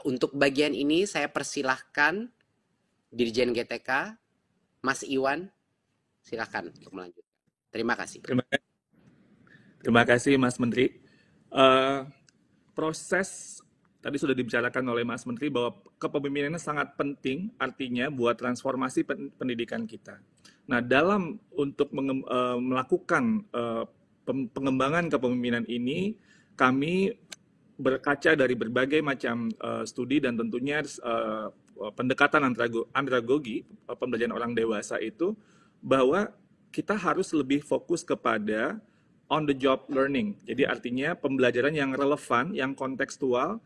Untuk bagian ini saya persilahkan Dirjen GTK, Mas Iwan, silakan untuk melanjutkan. Terima kasih. Terima kasih Mas Menteri. Eh, Proses tadi sudah dibicarakan oleh Mas Menteri bahwa kepemimpinannya sangat penting artinya buat transformasi pendidikan kita. Nah, dalam untuk melakukan pengembangan kepemimpinan ini, kami berkaca dari berbagai macam studi dan tentunya pendekatan andragogi pembelajaran orang dewasa itu bahwa kita harus lebih fokus kepada on the job learning. Jadi artinya pembelajaran yang relevan, yang kontekstual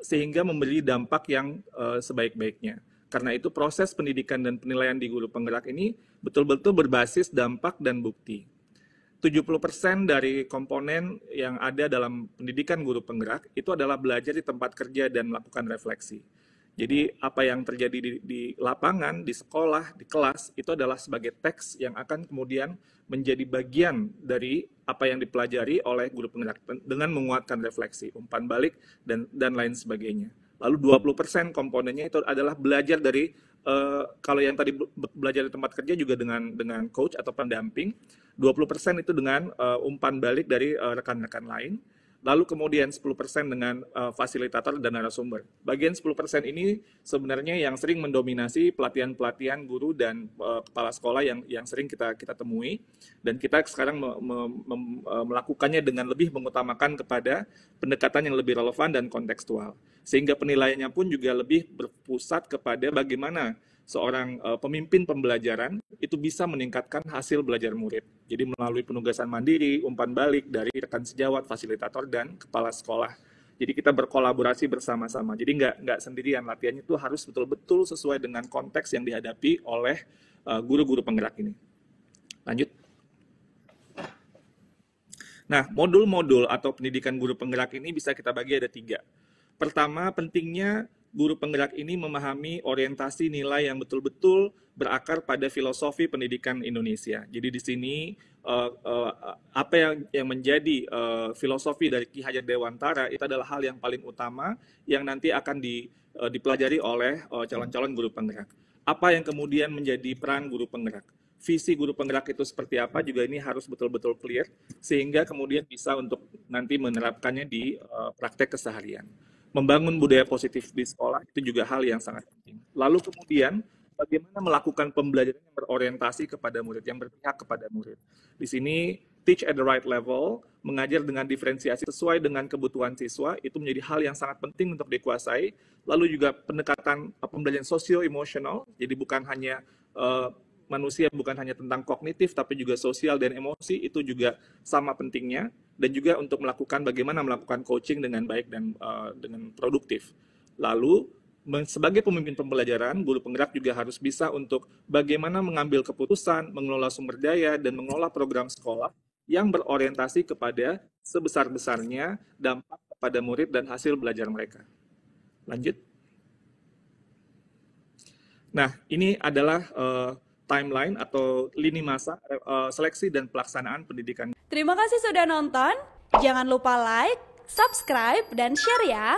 sehingga memberi dampak yang sebaik-baiknya. Karena itu proses pendidikan dan penilaian di guru penggerak ini betul-betul berbasis dampak dan bukti. 70% dari komponen yang ada dalam pendidikan guru penggerak itu adalah belajar di tempat kerja dan melakukan refleksi. Jadi apa yang terjadi di lapangan, di sekolah, di kelas, itu adalah sebagai teks yang akan kemudian menjadi bagian dari apa yang dipelajari oleh guru penggerak dengan menguatkan refleksi, umpan balik, dan lain sebagainya. Lalu 20% komponennya itu adalah belajar dari, kalau yang tadi belajar di tempat kerja juga dengan coach atau pendamping, 20% itu dengan umpan balik dari rekan-rekan lain, lalu kemudian 10% dengan fasilitator dan narasumber. Bagian 10% ini sebenarnya yang sering mendominasi pelatihan-pelatihan guru dan kepala sekolah yang sering kita temui, dan kita sekarang melakukannya dengan lebih mengutamakan kepada pendekatan yang lebih relevan dan kontekstual. Sehingga penilaiannya pun juga lebih berpusat kepada bagaimana seorang pemimpin pembelajaran itu bisa meningkatkan hasil belajar murid. Jadi melalui penugasan mandiri, umpan balik dari rekan sejawat, fasilitator, dan kepala sekolah. Jadi kita berkolaborasi bersama-sama. Jadi nggak sendirian, latihannya itu harus betul-betul sesuai dengan konteks yang dihadapi oleh guru-guru penggerak ini. Lanjut. Nah, modul-modul atau pendidikan guru penggerak ini bisa kita bagi ada 3. Pertama, pentingnya guru penggerak ini memahami orientasi nilai yang betul-betul berakar pada filosofi pendidikan Indonesia. Jadi di sini apa yang menjadi filosofi dari Ki Hajar Dewantara itu adalah hal yang paling utama yang nanti akan dipelajari oleh calon-calon guru penggerak. Apa yang kemudian menjadi peran guru penggerak? Visi guru penggerak itu seperti apa juga ini harus betul-betul clear sehingga kemudian bisa untuk nanti menerapkannya di praktek keseharian. Membangun budaya positif di sekolah itu juga hal yang sangat penting. Lalu kemudian bagaimana melakukan pembelajaran yang berorientasi kepada murid, yang berpihak kepada murid. Di sini teach at the right level, mengajar dengan diferensiasi sesuai dengan kebutuhan siswa, itu menjadi hal yang sangat penting untuk dikuasai. Lalu juga pendekatan pembelajaran sosio-emosional, jadi bukan hanya manusia bukan hanya tentang kognitif, tapi juga sosial dan emosi, itu juga sama pentingnya. Dan juga untuk melakukan bagaimana melakukan coaching dengan baik dan dengan produktif. Lalu, sebagai pemimpin pembelajaran, guru penggerak juga harus bisa untuk bagaimana mengambil keputusan, mengelola sumber daya, dan mengelola program sekolah yang berorientasi kepada sebesar-besarnya dampak kepada murid dan hasil belajar mereka. Lanjut. Nah, ini adalah timeline atau lini masa seleksi dan pelaksanaan pendidikan. Terima kasih sudah nonton. Jangan lupa like, subscribe, dan share ya.